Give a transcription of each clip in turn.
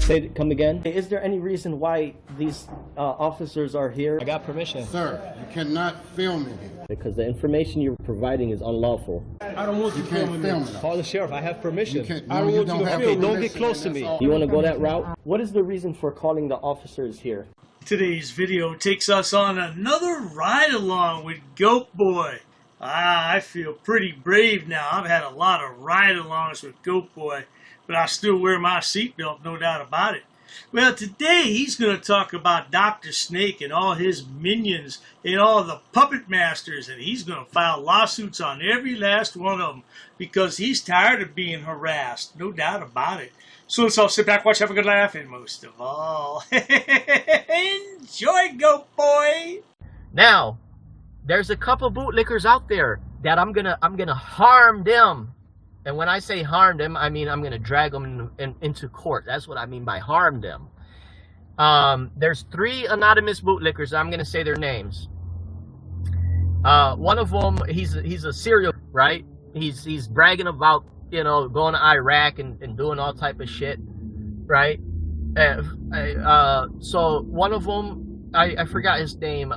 Say, come again? Is there any reason why these officers are here? I got permission. Sir, you cannot film me here. Because the information you're providing is unlawful. I don't want you filming me. Call the sheriff. I have permission. I don't want you to film. Don't get close to me. You want to go that route? What is the reason for calling the officers here? Today's video takes us on another ride-along with GoatBoy. I feel pretty brave now. I've had a lot of ride-alongs with GoatBoy, but I still wear my seatbelt, no doubt about it. Well, today he's going to talk about Dr. Snake and all his minions and all the puppet masters, and he's going to file lawsuits on every last one of them because he's tired of being harassed, no doubt about it. So let's all sit back, watch, have a good laugh, and most of all, enjoy, GoatBoy! Now, there's a couple bootlickers out there that I'm gonna harm them. And when I say harm them, I mean I'm gonna drag them into court. That's what I mean by harm them. There's 3 anonymous bootlickers. I'm gonna say their names. One of them, he's a serial, right? He's bragging about, you know, going to Iraq and doing all type of shit, right? So one of them, I forgot his name,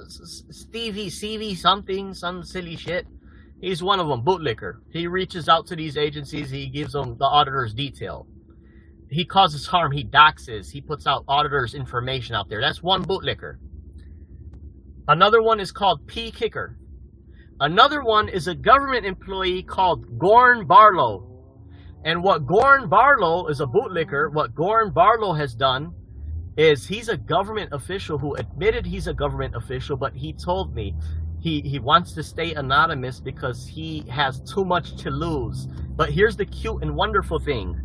Stevie something, some silly shit. He's one of them, bootlicker. He reaches out to these agencies, he gives them the auditor's detail. He causes harm, he doxes, he puts out auditor's information out there. That's one bootlicker. Another one is called P. Kicker. Another one is a government employee called Gorn Barlow. And what Gorn Barlow is a bootlicker, what Gorn Barlow has done is he's a government official who admitted he's a government official, but he told me he wants to stay anonymous because he has too much to lose. But here's the cute and wonderful thing.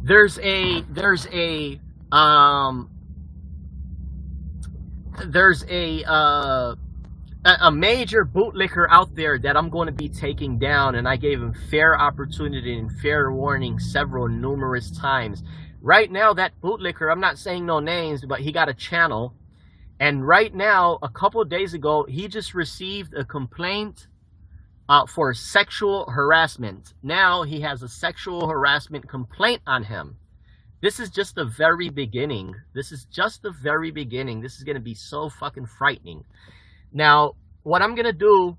There's a major bootlicker out there that I'm going to be taking down, and I gave him fair opportunity and fair warning numerous times. Right now, that bootlicker, I'm not saying no names, but he got a channel. And right now, a couple of days ago, he just received a complaint for sexual harassment. Now he has a sexual harassment complaint on him. This is just the very beginning. This is just the very beginning. This is going to be so fucking frightening. Now, what I'm going to do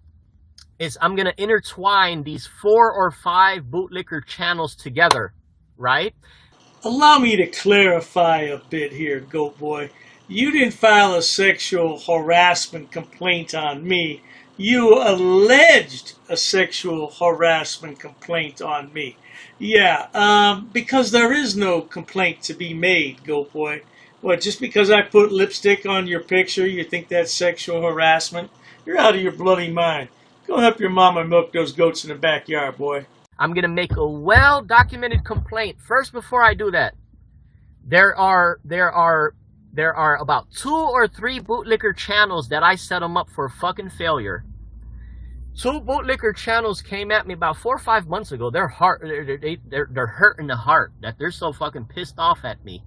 is I'm going to intertwine these 4 or 5 bootlicker channels together, right? Allow me to clarify a bit here, GoatBoy. You didn't file a sexual harassment complaint on me. You alleged a sexual harassment complaint on me. Yeah, because there is no complaint to be made, GoatBoy. What, just because I put lipstick on your picture, you think that's sexual harassment? You're out of your bloody mind. Go help your mama milk those goats in the backyard, boy. I'm going to make a well-documented complaint. First, before I do that, there are about 2 or 3 bootlicker channels that I set them up for fucking failure. 2 bootlicker channels came at me about 4 or 5 months ago. They're hurting the heart that they're so fucking pissed off at me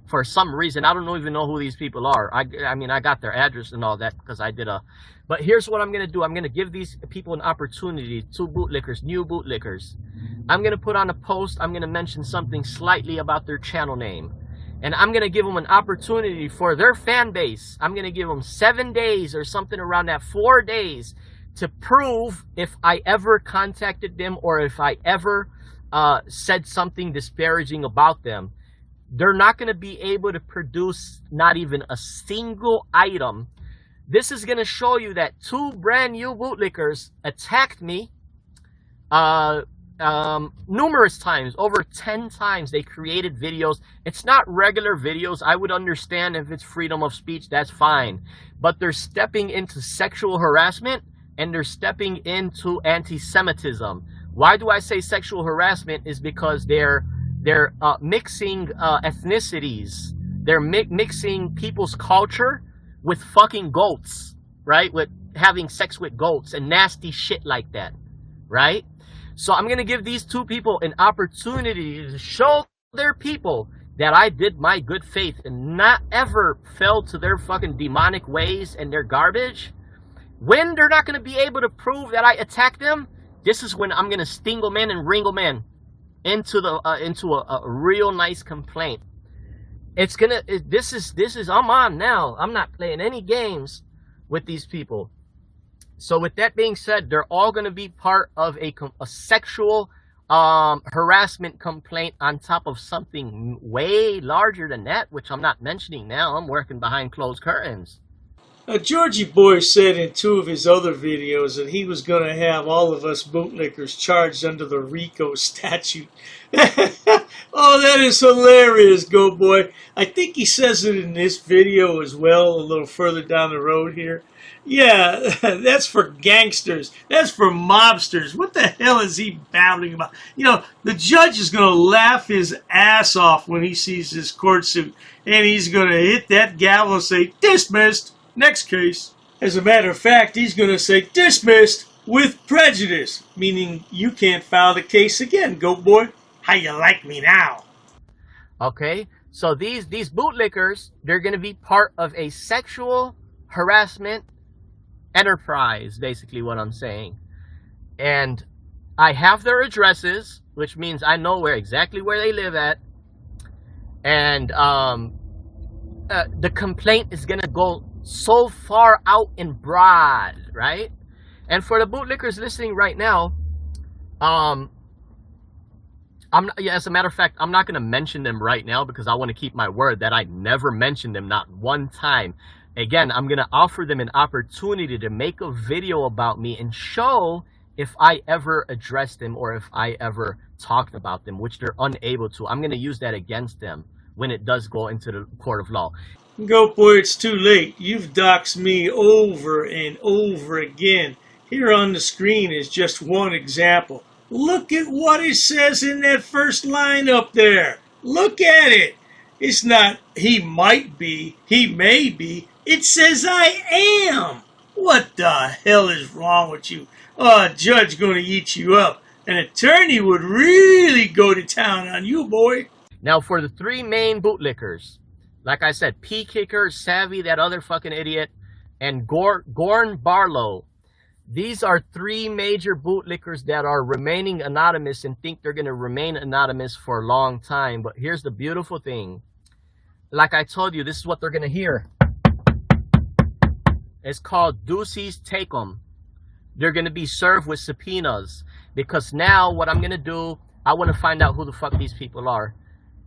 for some reason. I don't even know who these people are. I mean, I got their address and all that because I did a... But here's what I'm going to do. I'm going to give these people an opportunity, 2 bootlickers, new bootlickers. I'm going to put on a post. I'm going to mention something slightly about their channel name. And I'm going to give them an opportunity for their fan base. I'm going to give them 7 days or something around that, 4 days, to prove if I ever contacted them or if I ever said something disparaging about them. They're not going to be able to produce not even a single item. This is going to show you that 2 brand new bootlickers attacked me numerous times, over 10 times. They created videos. It's not regular videos. I would understand if it's freedom of speech, that's fine. But they're stepping into sexual harassment and they're stepping into anti-Semitism. Why do I say sexual harassment? Is because they're mixing ethnicities. They're mixing people's culture with fucking goats, right? With having sex with goats and nasty shit like that, right? So I'm going to give these 2 people an opportunity to show their people that I did my good faith and not ever fell to their fucking demonic ways and their garbage. When they're not going to be able to prove that I attacked them, this is when I'm going to sting them in and ring them in. into a real nice complaint. It's gonna, this is, I'm on now. I'm not playing any games with these people. So with that being said, they're all gonna be part of a sexual harassment complaint on top of something way larger than that, which I'm not mentioning now. I'm working behind closed curtains. Georgie Boy said in 2 of his other videos that he was going to have all of us bootlickers charged under the RICO statute. Oh, that is hilarious, GoatBoy. I think he says it in this video as well, a little further down the road here. Yeah, that's for gangsters. That's for mobsters. What the hell is he babbling about? You know, the judge is going to laugh his ass off when he sees this court suit, and he's going to hit that gavel and say, dismissed. Next case. As a matter of fact, he's going to say dismissed with prejudice, meaning you can't file the case again, GoatBoy. How you like me now? Okay, so these bootlickers, they're going to be part of a sexual harassment enterprise, basically what I'm saying. And I have their addresses, which means I know exactly where they live at. And the complaint is going to go so far out and broad, right? And for the bootlickers listening right now, as a matter of fact, I'm not going to mention them right now because I want to keep my word that I never mentioned them, not one time. Again, I'm going to offer them an opportunity to make a video about me and show if I ever addressed them or if I ever talked about them, which they're unable to. I'm going to use that against them when it does go into the court of law. GoatBoy, it's too late. You've doxed me over and over again. Here on the screen is just one example. Look at what it says in that first line up there. Look at it. It's not he might be, he may be. It says I am. What the hell is wrong with you? Oh, a judge going to eat you up. An attorney would really go to town on you, boy. Now for the 3 main bootlickers, like I said, P-Kicker, Savvy, that other fucking idiot, and Gorn Barlow. These are 3 major bootlickers that are remaining anonymous and think they're going to remain anonymous for a long time. But here's the beautiful thing. Like I told you, this is what they're going to hear. It's called Deuces Take 'em. They're going to be served with subpoenas. Because now what I'm going to do, I want to find out who the fuck these people are.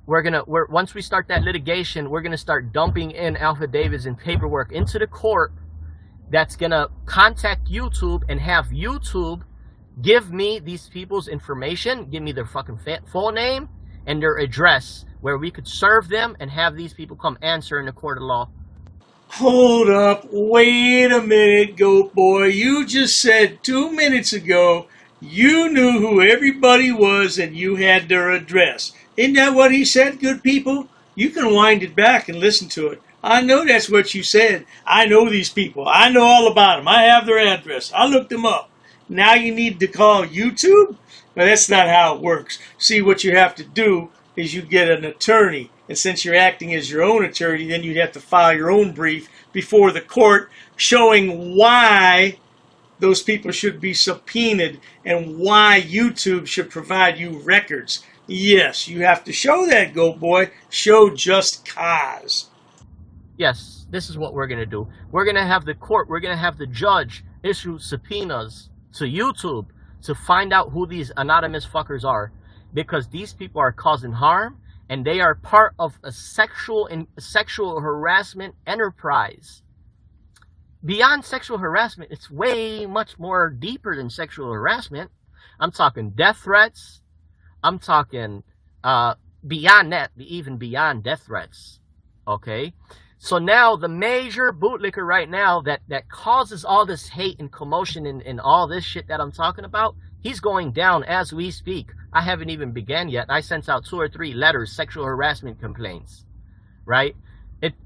Once we start that litigation, we're going to start dumping in affidavits and paperwork into the court that's going to contact YouTube and have YouTube give me these people's information, give me their fucking full name and their address where we could serve them and have these people come answer in the court of law. Hold up. Wait a minute, GoatBoy. You just said 2 minutes ago you knew who everybody was and you had their address. Isn't that what he said, good people? You can wind it back and listen to it. I know that's what you said. I know these people. I know all about them. I have their address. I looked them up. Now you need to call YouTube? Well, that's not how it works. See, what you have to do is you get an attorney. And since you're acting as your own attorney, then you'd have to file your own brief before the court showing why those people should be subpoenaed and why YouTube should provide you records. Yes, you have to show that, GoatBoy. Show just cause. Yes, this is what we're going to do. We're going to have the court, we're going to have the judge issue subpoenas to YouTube to find out who these anonymous fuckers are. Because these people are causing harm and they are part of a sexual harassment enterprise. Beyond sexual harassment, it's way much more deeper than sexual harassment. I'm talking death threats. I'm talking beyond that, even beyond death threats. Okay? So now the major bootlicker right now that causes all this hate and commotion and all this shit that I'm talking about, he's going down as we speak. I haven't even began yet. I sent out 2 or 3 letters, sexual harassment complaints. Right?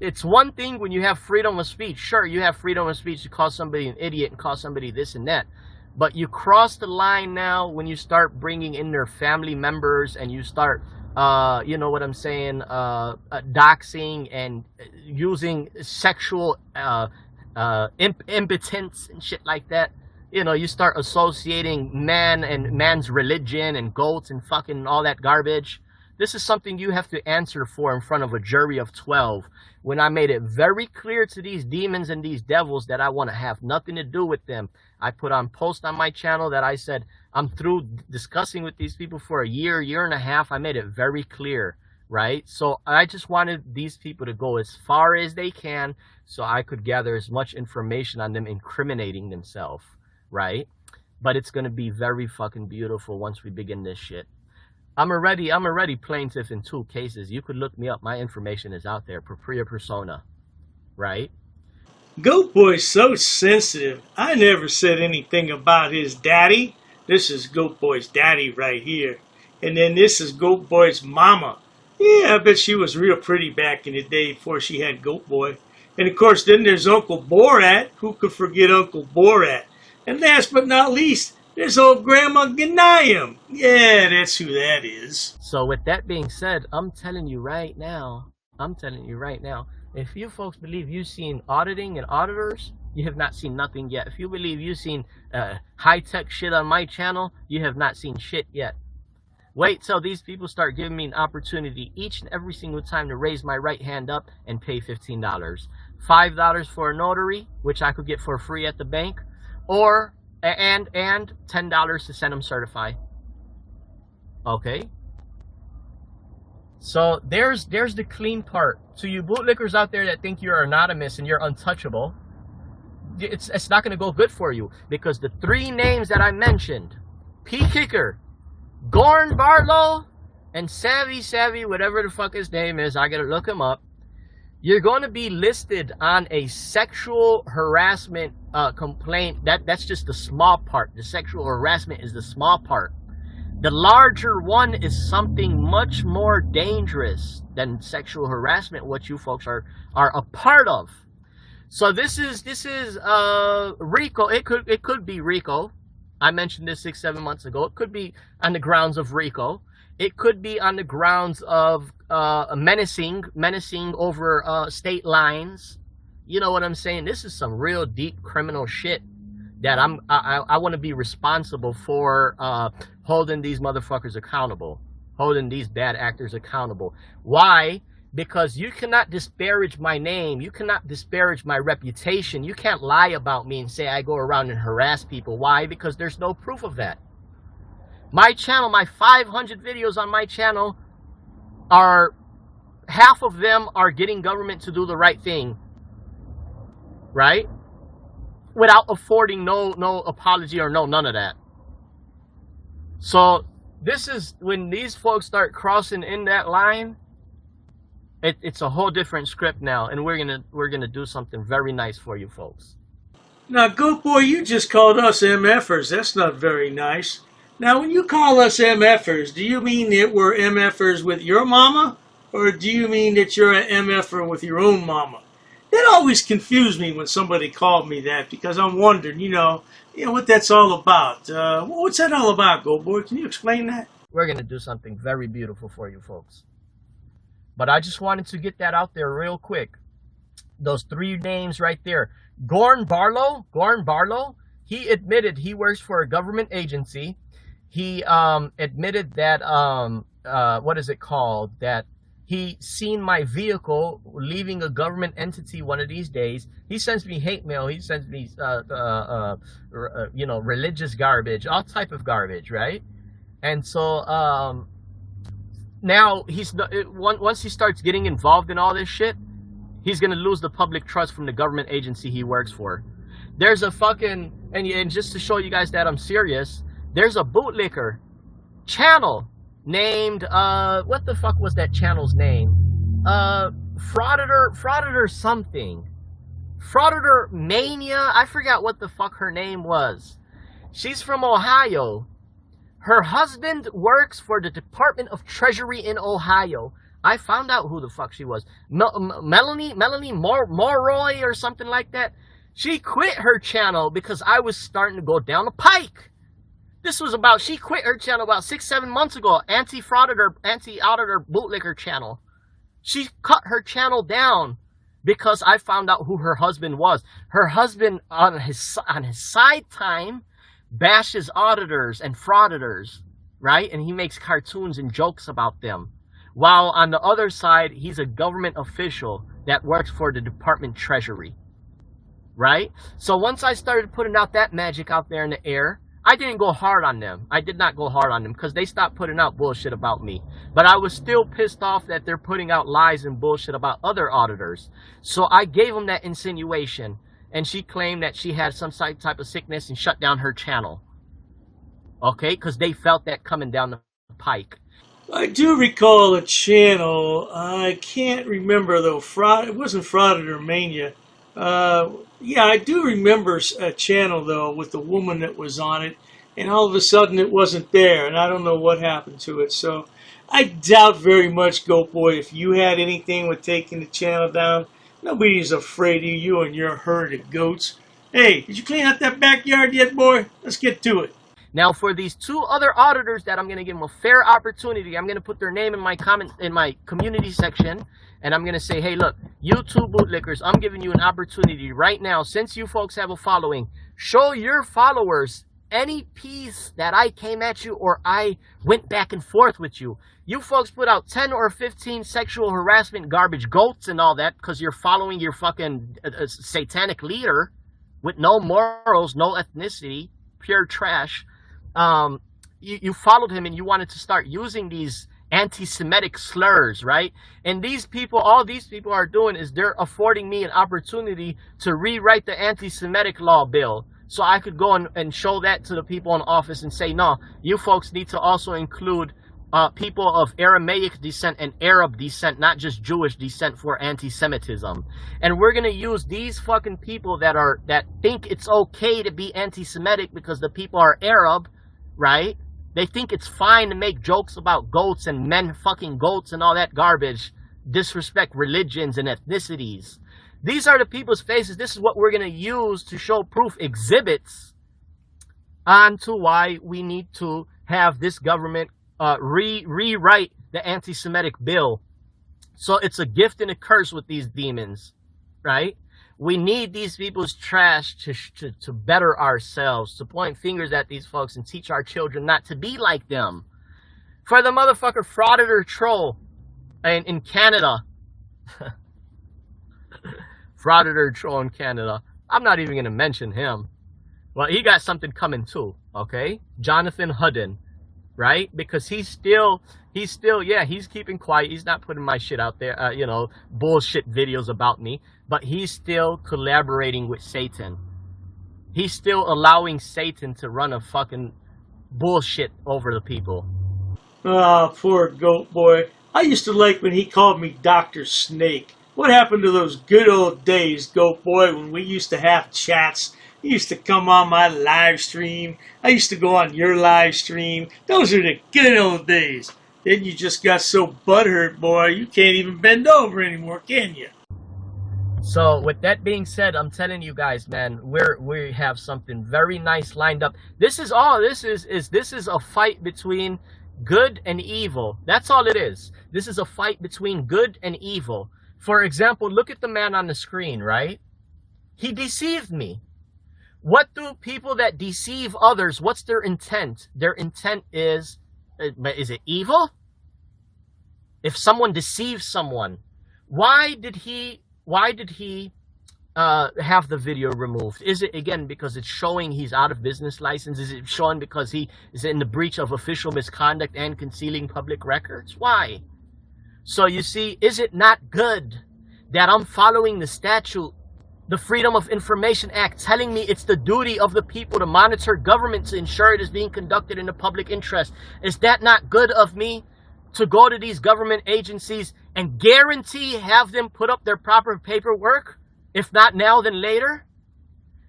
It's one thing when you have freedom of speech. Sure, you have freedom of speech to call somebody an idiot and call somebody this and that. But you cross the line now when you start bringing in their family members and you start, you know what I'm saying, doxing and using sexual impotence and shit like that. you know, you start associating man and man's religion and goats and fucking all that garbage. This is something you have to answer for in front of a jury of 12. When I made it very clear to these demons and these devils that I want to have nothing to do with them, I put on post on my channel that I said, I'm through discussing with these people for a year and a half. I made it very clear, right? So I just wanted these people to go as far as they can so I could gather as much information on them incriminating themselves, right? But it's going to be very fucking beautiful once we begin this shit. I'm already plaintiff in 2 cases. You could look me up. My information is out there, propria persona, right? GoatBoy's so sensitive. I never said anything about his daddy. This is GoatBoy's daddy right here. And then this is GoatBoy's mama. Yeah, I bet she was real pretty back in the day before she had GoatBoy. And of course, then there's Uncle Borat. Who could forget Uncle Borat? And last but not least, there's old Grandma Ghanayim. Yeah, that's who that is. So with that being said, I'm telling you right now, if you folks believe you've seen auditing and auditors, you have not seen nothing yet. If you believe you've seen high-tech shit on my channel, you have not seen shit yet. Wait till these people start giving me an opportunity each and every single time to raise my right hand up and pay $15. $5 for a notary, which I could get for free at the bank, or and $10 to send them certified. Okay. So there's the clean part. To you bootlickers out there that think you're anonymous and you're untouchable, it's not going to go good for you, because the 3 names that I mentioned, P. Kicker, Gorn Barlow, and Savvy, whatever the fuck his name is, I gotta look him up. You're going to be listed on a sexual harassment complaint. That's just the small part. The sexual harassment is the small part. The larger one is something much more dangerous than sexual harassment, what you folks are a part of. So this is RICO. It could be RICO. I mentioned this 6-7 months ago. It could be on the grounds of RICO. It could be on the grounds of menacing over state lines. You know what I'm saying? This is some real deep criminal shit that I want to be responsible for holding these motherfuckers accountable, holding these bad actors accountable. Why? Because you cannot disparage my name. You cannot disparage my reputation. You can't lie about me and say I go around and harass people. Why? Because there's no proof of that. My channel, my 500 videos on my channel, are half of them are getting government to do the right thing, right? Without affording no apology or none of that. So this is when these folks start crossing in that line. It's a whole different script now, and we're gonna do something very nice for you folks. Now, GoatBoy, you just called us MFers. That's not very nice. Now, when you call us MFers, do you mean that we're MFers with your mama? Or do you mean that you're an MFer with your own mama? That always confused me when somebody called me that, because I'm wondering, you know what that's all about. What's that all about, GoatBoy? Can you explain that? We're going to do something very beautiful for you folks. But I just wanted to get that out there real quick. Those 3 names right there. Gorn Barlow, he admitted he works for a government agency. He admitted that, what is it called? That he seen my vehicle leaving a government entity one of these days. He sends me hate mail. He sends me, religious garbage, all type of garbage, right? And so now once he starts getting involved in all this shit, he's gonna lose the public trust from the government agency he works for. There's a fucking and just to show you guys that I'm serious. There's a bootlicker channel named, what the fuck was that channel's name? Frauditor something. Frauditor Mania? I forgot what the fuck her name was. She's from Ohio. Her husband works for the Department of Treasury in Ohio. I found out who the fuck she was. Melanie Moroy or something like that. She quit her channel because I was starting to go down the pike. She quit her channel about 6-7 months ago. Anti-auditor bootlicker channel. She cut her channel down because I found out who her husband was. Her husband on his side time bashes auditors and frauditors, right? And he makes cartoons and jokes about them. While on the other side, he's a government official that works for the Department Treasury, right? So once I started putting out that magic out there in the air, I didn't go hard on them. I did not go hard on them because they stopped putting out bullshit about me. But I was still pissed off that they're putting out lies and bullshit about other auditors. So I gave them that insinuation, and she claimed that she had some type of sickness and shut down her channel. Okay, because they felt that coming down the pike. I do recall a channel. I can't remember though. It wasn't Frauditor Mania. Yeah, I do remember a channel though with the woman that was on it, and all of a sudden it wasn't there, and I don't know what happened to it. So I doubt very much, GoatBoy, if you had anything with taking the channel down. Nobody's afraid of you and your herd of goats. Hey, did you clean out that backyard yet, boy? Let's get to it. Now, for these two other auditors that I'm going to give them a fair opportunity, I'm going to put their name in my community section, and I'm going to say, hey, look, you two bootlickers, I'm giving you an opportunity right now, since you folks have a following, show your followers any piece that I came at you or I went back and forth with you. You folks put out 10 or 15 sexual harassment garbage goats and all that because you're following your fucking satanic leader with no morals, no ethnicity, pure trash. You followed him and you wanted to start using these anti-Semitic slurs, right? And these people, all these people are doing is they're affording me an opportunity to rewrite the anti-Semitic law bill. So I could go and show that to the people in office and say, no, you folks need to also include people of Aramaic descent and Arab descent, not just Jewish descent, for anti-Semitism. And we're gonna use these fucking people that think it's okay to be anti-Semitic because the people are Arab, right? They think it's fine to make jokes about goats and men fucking goats and all that garbage, disrespect religions and ethnicities. These are the people's faces. This is what we're going to use to show proof exhibits onto why we need to have this government rewrite the anti-Semitic bill. So it's a gift and a curse with these demons, right? We need these people's trash to better ourselves, to point fingers at these folks and teach our children not to be like them. For the motherfucker Frauditor troll in Canada. Frauditor troll in Canada. I'm not even going to mention him. Well, he got something coming too, okay? Jonathan Hudden, right? Because he's still, yeah, he's keeping quiet. He's not putting my shit out there, bullshit videos about me. But he's still collaborating with Satan. He's still allowing Satan to run a fucking bullshit over the people. Ah, poor GoatBoy. I used to like when he called me Dr. Snake. What happened to those good old days, GoatBoy, when we used to have chats? You used to come on my live stream. I used to go on your live stream. Those are the good old days. Then you just got so butthurt, boy, you can't even bend over anymore, can you? So with that being said, I'm telling you guys, man, we have something very nice lined up. This is a fight between good and evil. That's all it is. This is a fight between good and evil. For example, look at the man on the screen, right? He deceived me. What do people that deceive others, what's their intent? Their intent is it evil? If someone deceives someone, why did he have the video removed? Is it, again, because it's showing he's out of business license? Is it showing because he is in the breach of official misconduct and concealing public records? Why? So you see, is it not good that I'm following the statute, the Freedom of Information Act, telling me it's the duty of the people to monitor government to ensure it is being conducted in the public interest? Is that not good of me to go to these government agencies and guarantee have them put up their proper paperwork? If not now, then later?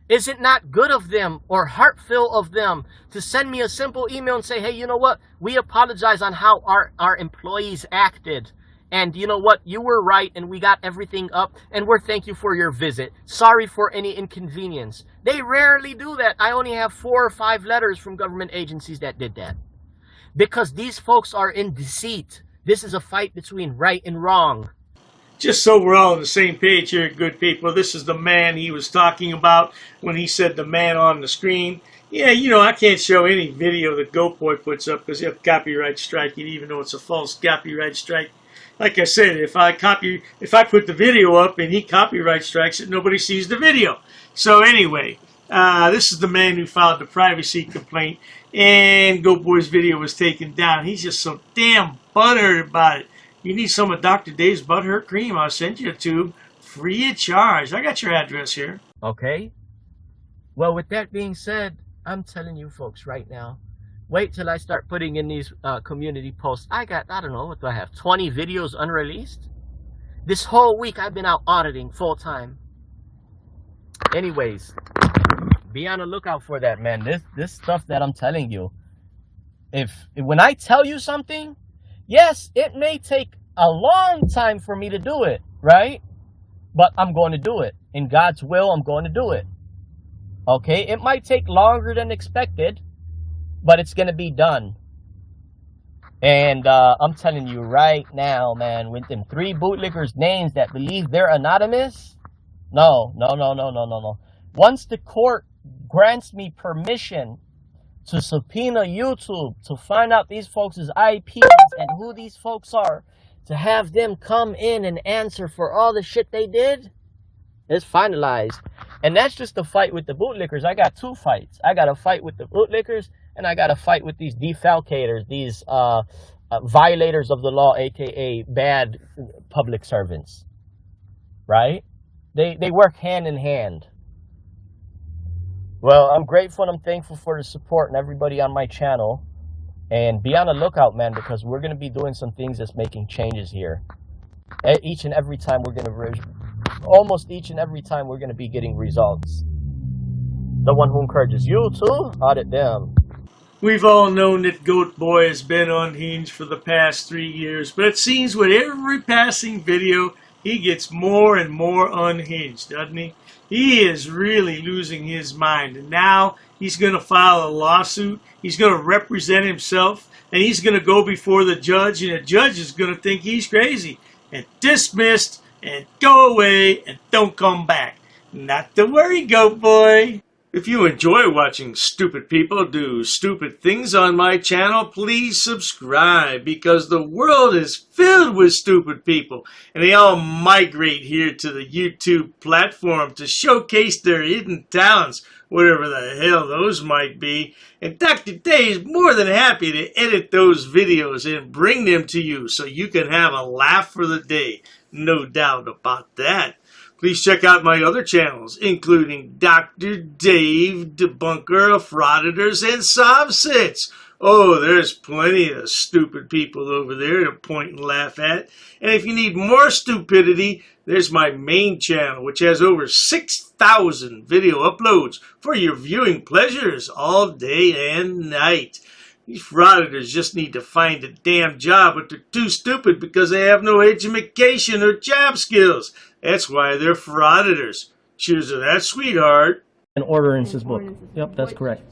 Is it not good of them or heartfelt of them to send me a simple email and say, hey, you know what? We apologize on how our employees acted. And you know what? You were right and we got everything up and we're thank you for your visit. Sorry for any inconvenience. They rarely do that. I only have 4 or 5 letters from government agencies that did that. Because these folks are in deceit. This is a fight between right and wrong. just so we're all on the same page here, good people, this is the man he was talking about when he said the man on the screen. Yeah, you know, I can't show any video that GoatBoy puts up because he'll copyright strike it, even though it's a false copyright strike. Like I said, if I put the video up and he copyright strikes it, nobody sees the video. So anyway, this is the man who filed the privacy complaint, and GoatBoy's video was taken down. He's just so damn butthurt about it. You need some of Dr. Dave's butthurt cream, I'll send you a tube free of charge. I got your address here. Okay. Well, with that being said, I'm telling you folks right now, wait till I start putting in these community posts. I don't know, what do I have, 20 videos unreleased? This whole week I've been out auditing full time. Anyways, be on the lookout for that, man. This stuff that I'm telling you, when I tell you something, yes, it may take a long time for me to do it, right? But I'm going to do it. In God's will, I'm going to do it. Okay, it might take longer than expected, but it's going to be done. And I'm telling you right now, man, with them 3 bootlickers' names that believe they're anonymous, no. Once the court grants me permission to subpoena YouTube to find out these folks' IPs and who these folks are, to have them come in and answer for all the shit they did, it's finalized. And that's just a fight with the bootlickers. I got 2 fights. I got a fight with the bootlickers, and I got a fight with these defalcators, these violators of the law, aka bad public servants. Right? They work hand in hand. Well, I'm grateful and I'm thankful for the support and everybody on my channel. And be on the lookout, man, because we're going to be doing some things that's making changes here. Each and every time we're going to, almost each and every time we're going to be getting results. The one who encourages you to audit them. We've all known that GoatBoy has been unhinged for the past 3 years, but it seems with every passing video, he gets more and more unhinged, doesn't he? He is really losing his mind, and now he's going to file a lawsuit. He's going to represent himself, and he's going to go before the judge, and the judge is going to think he's crazy and dismissed and go away and don't come back. Not to worry, GoatBoy. If you enjoy watching stupid people do stupid things on my channel, please subscribe, because the world is filled with stupid people, and they all migrate here to the YouTube platform to showcase their hidden talents, whatever the hell those might be. And Dr. Dave is more than happy to edit those videos and bring them to you so you can have a laugh for the day. No doubt about that. Please check out my other channels, including Dr. Dave, Debunker of Frauditors and Subpoenas. Oh, there's plenty of stupid people over there to point and laugh at. And if you need more stupidity, there's my main channel, which has over 6,000 video uploads for your viewing pleasures all day and night. These frauditors just need to find a damn job, but they're too stupid because they have no education or job skills. That's why they're frauditors. Cheers to that, sweetheart. An ordinances book. Yep, that's correct.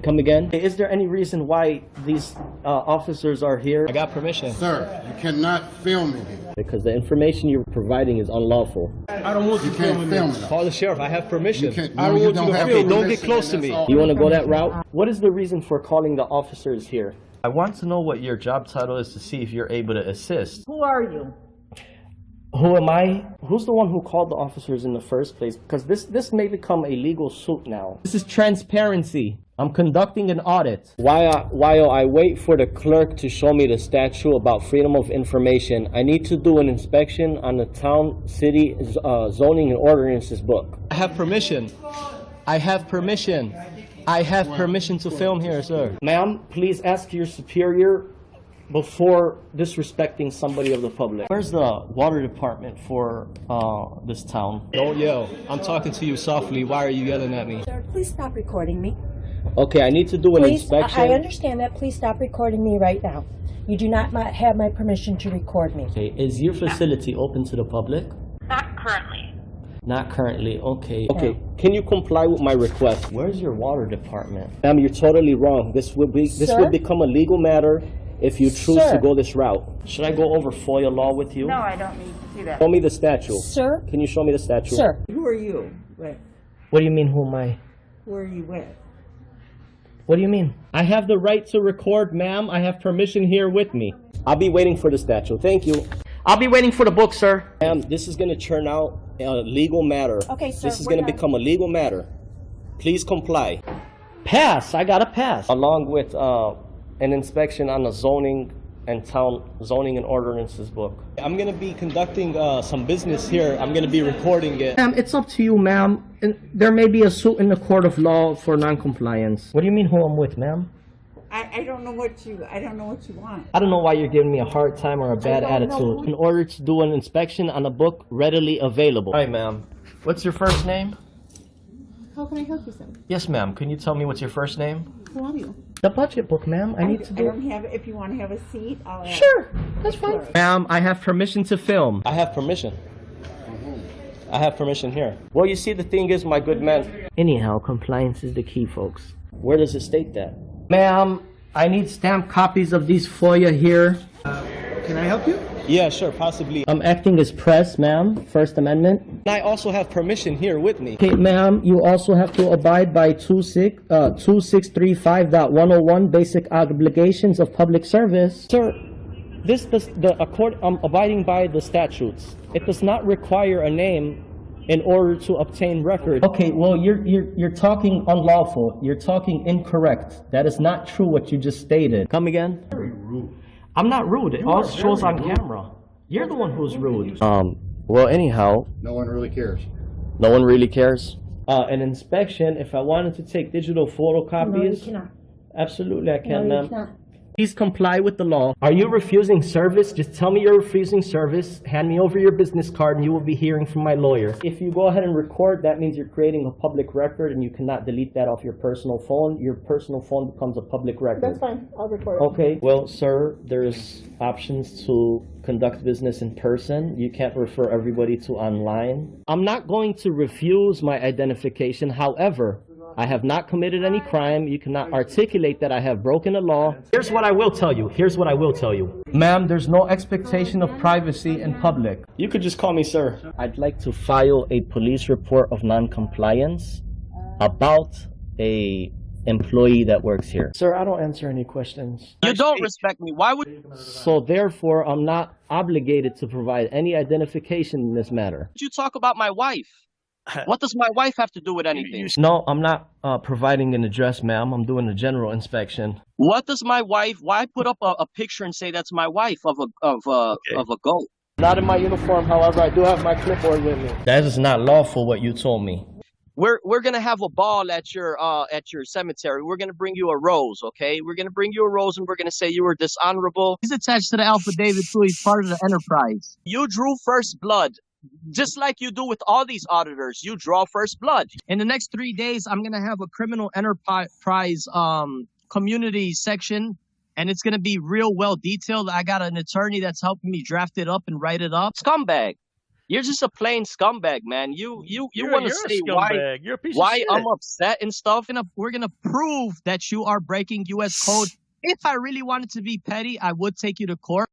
Come again. Is there any reason why these officers are here? I got permission. Sir, you cannot film me here. Because the information you're providing is unlawful. I don't want you can't film me. Call the sheriff. I have permission. I don't want you to film me. Don't get close to me. You want to go that route? What is the reason for calling the officers here? I want to know what your job title is to see if you're able to assist. Who are you? Who am I? Who's the one who called the officers in the first place? Because this may become a legal suit now. This is transparency. I'm conducting an audit. While I wait for the clerk to show me the statute about freedom of information, I need to do an inspection on the town, city, zoning and ordinances book. I have permission. I have permission. I have permission to film here, sir. Ma'am, please ask your superior before disrespecting somebody of the public. Where's the water department for this town? Don't yell. I'm talking to you softly. Why are you yelling at me? Sir, please stop recording me. Okay, I need to do an inspection. I understand that. Please stop recording me right now. You do not have my permission to record me. Okay, is your facility open to the public? Not currently. Not currently, okay. Okay, can you comply with my request? Where's your water department? Ma'am, you're totally wrong. This would become a legal matter. if you choose Sir. to go this route. Should I go over FOIA law with you? No, I don't need to do that. Show me the statute. Sir? Can you show me the statute? Sir. Who are you with? What do you mean, who am I? Who are you with? What do you mean? I have the right to record, ma'am. I have permission here with me. I'll be waiting for the statute. Thank you. I'll be waiting for the book, sir. Ma'am, this is going to turn out a legal matter. Okay, sir, This is we're going to done. become a legal matter. Please comply. Pass. I got to pass. Along with an inspection on the zoning and ordinances book. I'm going to be conducting some business here. I'm going to be recording it. Ma'am, it's up to you, ma'am. There may be a suit in the court of law for non-compliance. What do you mean who I'm with, ma'am? I don't know what you want. I don't know why you're giving me a hard time or a bad don't know. attitude. In order to do an inspection on a book readily available. Hi, ma'am. What's your first name? How can I help you, sir? Yes, ma'am. Can you tell me what's your first name? Who are you? The budget book, ma'am. I need to I do don't have, if you want to have a seat, I'll ask. Sure, that's fine. Ma'am, I have permission to film. I have permission. I have permission here. Well, you see, the thing is, my good man. Anyhow, compliance is the key, folks. Where does it state that? Ma'am, I need stamped copies of these FOIA here. Can I help you? Yeah, sure, possibly. I'm acting as press, ma'am. First Amendment. I also have permission here with me. Okay, ma'am, you also have to abide by 2635.101 basic obligations of public service. Sir, I'm abiding by the statutes. It does not require a name in order to obtain record. Okay, well, you're talking unlawful. You're talking incorrect. That is not true what you just stated. Come again? Very rude. I'm not rude. It all shows on camera. You're the one who's rude. Well, anyhow. No one really cares. No one really cares? An inspection, if I wanted to take digital photocopies. No, you cannot. Absolutely, I can, No, you ma'am. cannot. Please comply with the law. Are you refusing service? Just tell me you're refusing service. Hand me over your business card and you will be hearing from my lawyer. If you go ahead and record, that means you're creating a public record and you cannot delete that off your personal phone. Your personal phone becomes a public record. That's fine. I'll record it. Okay. Well, sir, there's options to conduct business in person. You can't refer everybody to online. I'm not going to refuse my identification. However, I have not committed any crime. You cannot articulate that I have broken a law. Here's what I will tell you. Ma'am, there's no expectation of privacy in public. You could just call me sir. I'd like to file a police report of non-compliance about a employee that works here. Sir, I don't answer any questions. You don't respect me. Why would So therefore, I'm not obligated to provide any identification in this matter. you talk about my wife? What does my wife have to do with anything? No, I'm not providing an address, ma'am. I'm doing a general inspection. What does my wife? Why put up a picture and say that's my wife of a goat? Not in my uniform, however, I do have my clipboard with me. That is not lawful what you told me. We're gonna have a ball at your cemetery. We're gonna bring you a rose, okay? We're gonna bring you a rose and we're gonna say you were dishonorable. He's attached to the affidavit too. He's part of the enterprise. You drew first blood. Just like you do with all these auditors, you draw first blood. In the next 3 days, I'm going to have a criminal enterprise community section, and it's going to be real well detailed. I got an attorney that's helping me draft it up and write it up. Scumbag. You're just a plain scumbag, man. You want to say why I'm upset and stuff. We're going to prove that you are breaking U.S. code. If I really wanted to be petty, I would take you to court.